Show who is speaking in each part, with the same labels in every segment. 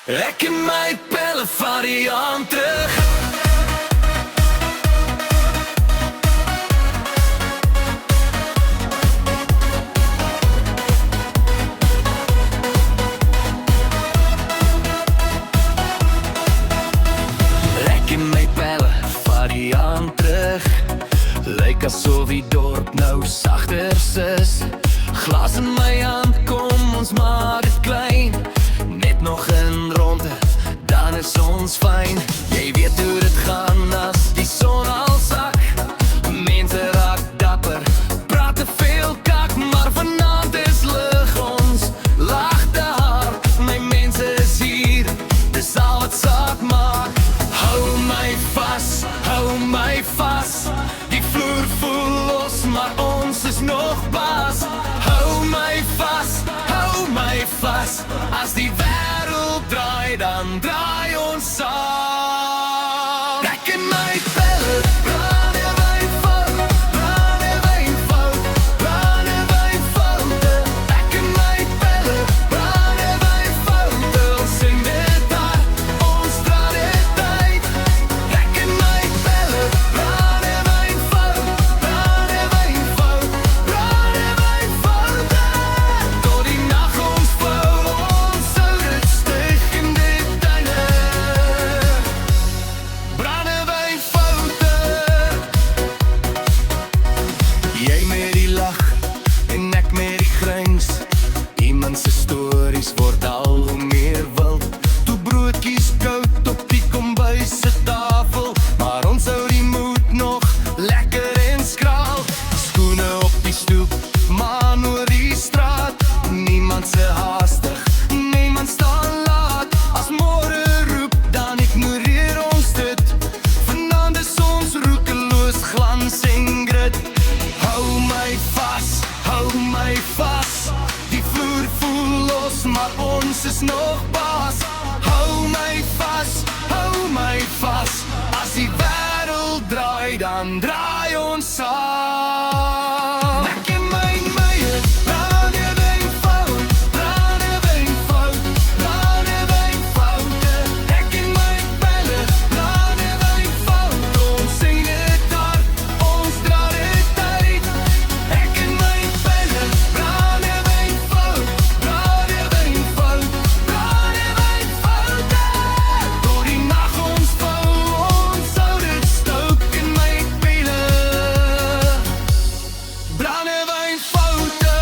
Speaker 1: Ek en my pelle variant terug. Ek en my pelle variant terug. Lyk asof die dorp nou sagter is. Glas in my hand, kom ons maak dit klein. Net nog een ronde, dan is ons fyn. Jy weet hoe dit gaan as die son al sak. Mense raak dapper, praat te veel kak. Maar vanaand is lig, ons lag te hard. My mense is hier, dis al wat saak maak. Hou my vas. Die vloer voel los, maar ons is nog baas. Hou my vas. As die wêreld draai, dan draai ons saam. Ek en my pelle, brandewyn fout, brandewyn fout, brandewyn foute. Ek en my pelle, brandewyn foute. Ons sing dit hard, ons dra dit uit. Ek en my pelle, brandewyn fout, brandewyn fout, brandewyn foute. Tot die nag ons vou, ons sou dit stig in dit tuine. Brandewyn foute. Jy met die lag en ek met die gryns. Iemand se stories word al hoe meer wild. Toe broodjies koud op die kombuis se tafel, maar ons hou die moed nog lekker en skraal. Skoene op die stoep, maan oor die straat. Niemand se haastig, niemand staan laat. As môre roep, dan ignoreer ons dit. Vanaand is ons roekeloos glans en grit. Hou my vas. Die vloer voel los, maar ons is nog baas. Hou my vas. As die wêreld draai, dan draai ons saam. Ek en my meie, brandewyn fout, brandewyn fout, brandewyn foute. Ek en my pelle, brandewyn fout. Ons sing dit hard, ons dra dit uit. Ek en my pelle, brandewyn fout, brandewyn fout, brandewyn foute. Tot die nag ons vou, ons sou dit stook in my pelle. Brandewyn foute.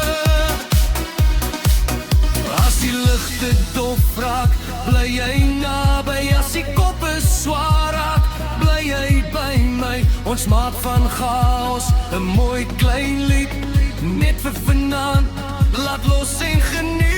Speaker 1: As die ligte dof raak, bly jy naby. As die kop is swaar raak, bly jy by my. Ons maak van chaos 'n mooi klein lied, net vir vanaand. Laat los en geniet.